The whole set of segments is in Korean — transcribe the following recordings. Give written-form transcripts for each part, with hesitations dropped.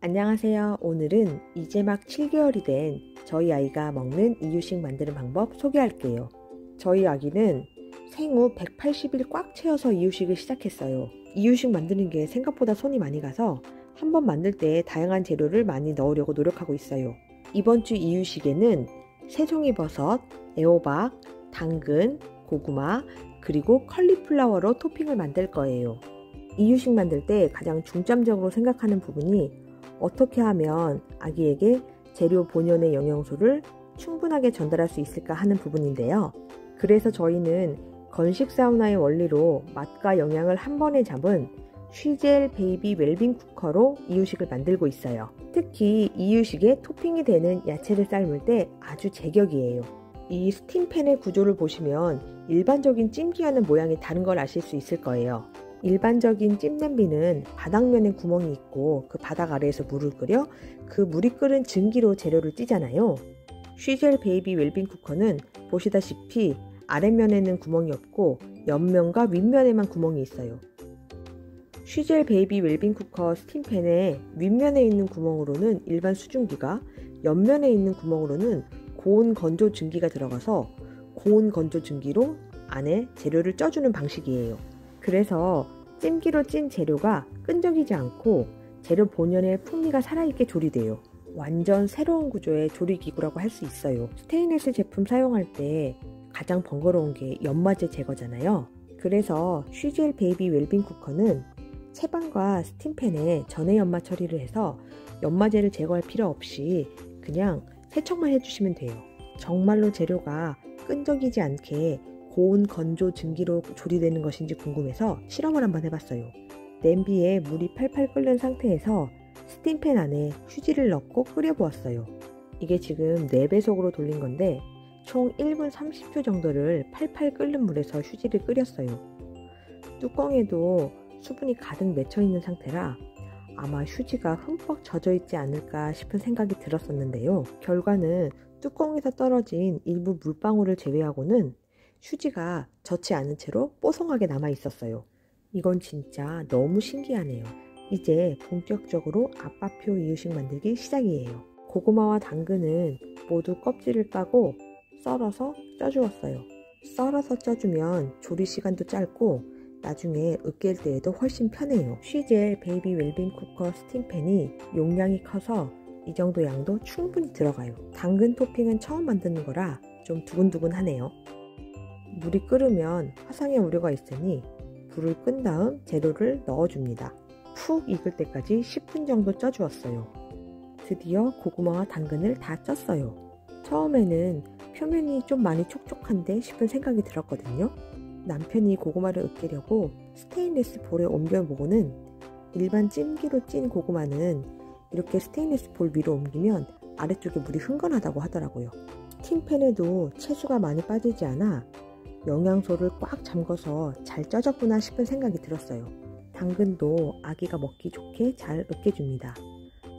안녕하세요. 오늘은 이제 막 7개월이 된 저희 아이가 먹는 이유식 만드는 방법 소개할게요. 저희 아기는 생후 180일 꽉 채워서 이유식을 시작했어요. 이유식 만드는 게 생각보다 손이 많이 가서 한번 만들 때 다양한 재료를 많이 넣으려고 노력하고 있어요. 이번 주 이유식에는 새송이버섯, 애호박, 당근, 고구마, 그리고 컬리플라워로 토핑을 만들 거예요. 이유식 만들 때 가장 중점적으로 생각하는 부분이 어떻게 하면 아기에게 재료 본연의 영양소를 충분하게 전달할 수 있을까 하는 부분인데요. 그래서 저희는 건식 사우나의 원리로 맛과 영양을 한 번에 잡은 쉬젤 베이비 웰빙 쿠커로 이유식을 만들고 있어요. 특히 이유식에 토핑이 되는 야채를 삶을 때 아주 제격이에요. 이 스팀팬의 구조를 보시면 일반적인 찜기와는 모양이 다른 걸 아실 수 있을 거예요. 일반적인 찜냄비는 바닥면에 구멍이 있고 그 바닥 아래에서 물을 끓여 그 물이 끓은 증기로 재료를 찌잖아요. 쉬젤 베이비 웰빙 쿠커는 보시다시피 아랫면에는 구멍이 없고 옆면과 윗면에만 구멍이 있어요. 쉬젤 베이비 웰빙 쿠커 스팀팬의 윗면에 있는 구멍으로는 일반 수증기가, 옆면에 있는 구멍으로는 고온 건조 증기가 들어가서 고온 건조 증기로 안에 재료를 쪄주는 방식이에요. 그래서 찜기로 찐 재료가 끈적이지 않고 재료 본연의 풍미가 살아있게 조리돼요. 완전 새로운 구조의 조리기구라고 할 수 있어요. 스테인리스 제품 사용할 때 가장 번거로운 게 연마제 제거잖아요. 그래서 쉬젤 베이비 웰빙 쿠커는 채반과 스팀팬에 전해 연마 처리를 해서 연마제를 제거할 필요 없이 그냥 세척만 해주시면 돼요. 정말로 재료가 끈적이지 않게 고온 건조 증기로 조리되는 것인지 궁금해서 실험을 한번 해봤어요. 냄비에 물이 팔팔 끓는 상태에서 스팀팬 안에 휴지를 넣고 끓여보았어요. 이게 지금 4배속으로 돌린 건데 총 1분 30초 정도를 팔팔 끓는 물에서 휴지를 끓였어요. 뚜껑에도 수분이 가득 맺혀있는 상태라 아마 휴지가 흠뻑 젖어있지 않을까 싶은 생각이 들었었는데요. 결과는 뚜껑에서 떨어진 일부 물방울을 제외하고는 휴지가 젖지 않은 채로 뽀송하게 남아 있었어요. 이건 진짜 너무 신기하네요. 이제 본격적으로 아빠표 이유식 만들기 시작이에요. 고구마와 당근은 모두 껍질을 까고 썰어서 쪄주었어요. 썰어서 쪄주면 조리 시간도 짧고 나중에 으깰 때에도 훨씬 편해요. 쉬젤 베이비 웰빙 쿠커 스팀팬이 용량이 커서 이 정도 양도 충분히 들어가요. 당근 토핑은 처음 만드는 거라 좀 두근두근하네요. 물이 끓으면 화상의 우려가 있으니 불을 끈 다음 재료를 넣어줍니다. 푹 익을 때까지 10분 정도 쪄주었어요. 드디어 고구마와 당근을 다 쪘어요. 처음에는 표면이 좀 많이 촉촉한데 싶은 생각이 들었거든요. 남편이 고구마를 으깨려고 스테인리스 볼에 옮겨보고는 일반 찜기로 찐 고구마는 이렇게 스테인리스 볼 위로 옮기면 아래쪽에 물이 흥건하다고 하더라고요. 스팀팬에도 채수가 많이 빠지지 않아 영양소를 꽉 잠궈서 잘 쪄졌구나 싶은 생각이 들었어요. 당근도 아기가 먹기 좋게 잘 으깨줍니다.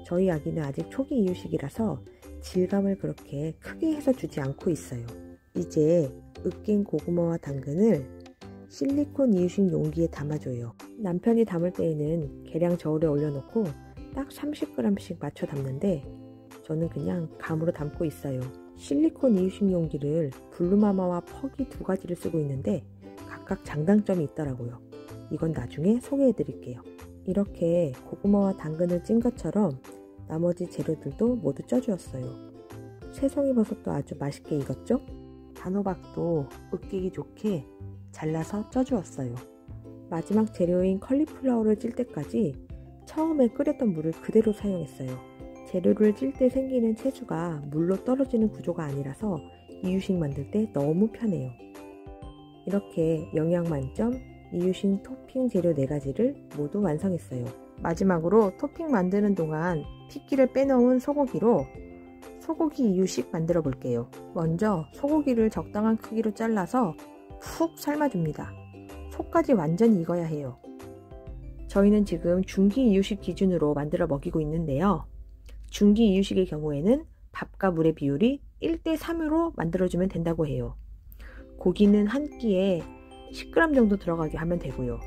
저희 아기는 아직 초기 이유식이라서 질감을 그렇게 크게 해서 주지 않고 있어요. 이제 으깬 고구마와 당근을 실리콘 이유식 용기에 담아줘요. 남편이 담을 때에는 계량 저울에 올려놓고 딱 30g씩 맞춰 담는데 저는 그냥 감으로 담고 있어요. 실리콘 이유식 용기를 블루마마와 퍽이 2가지를 쓰고 있는데 각각 장단점이 있더라고요. 이건 나중에 소개해 드릴게요. 이렇게 고구마와 당근을 찐 것처럼 나머지 재료들도 모두 쪄주었어요. 새송이버섯도 아주 맛있게 익었죠? 단호박도 으깨기 좋게 잘라서 쪄주었어요. 마지막 재료인 컬리플라워를 찔 때까지 처음에 끓였던 물을 그대로 사용했어요. 재료를 찔 때 생기는 채수가 물로 떨어지는 구조가 아니라서 이유식 만들 때 너무 편해요. 이렇게 영양 만점 이유식 토핑 재료 4가지를 모두 완성했어요. 마지막으로 토핑 만드는 동안 핏기를 빼놓은 소고기로 소고기 이유식 만들어 볼게요. 먼저 소고기를 적당한 크기로 잘라서 푹 삶아줍니다. 속까지 완전히 익어야 해요. 저희는 지금 중기 이유식 기준으로 만들어 먹이고 있는데요. 중기 이유식의 경우에는 밥과 물의 비율이 1:3으로 만들어주면 된다고 해요. 고기는 한 끼에 10g 정도 들어가게 하면 되고요.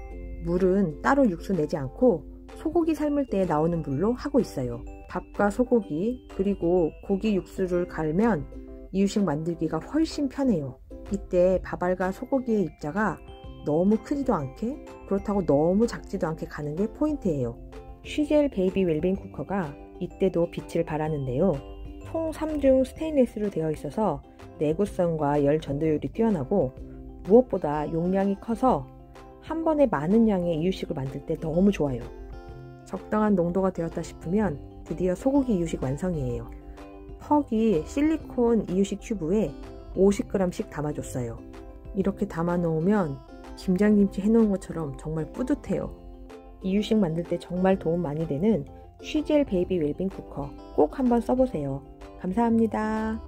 물은 따로 육수 내지 않고 소고기 삶을 때 나오는 물로 하고 있어요. 밥과 소고기 그리고 고기 육수를 갈면 이유식 만들기가 훨씬 편해요. 이때 밥알과 소고기의 입자가 너무 크지도 않게 그렇다고 너무 작지도 않게 가는 게 포인트예요. 쉬젤 베이비 웰빙 쿠커가 이때도 빛을 발하는데요. 총 3중 스테인리스로 되어 있어서 내구성과 열 전도율이 뛰어나고 무엇보다 용량이 커서 한 번에 많은 양의 이유식을 만들 때 너무 좋아요. 적당한 농도가 되었다 싶으면 드디어 소고기 이유식 완성이에요. 퍽이 실리콘 이유식 큐브에 50g씩 담아줬어요. 이렇게 담아 놓으면 김장김치 해놓은 것처럼 정말 뿌듯해요. 이유식 만들 때 정말 도움 많이 되는 쉬젤 베이비 웰빙 쿠커 꼭 한번 써보세요. 감사합니다.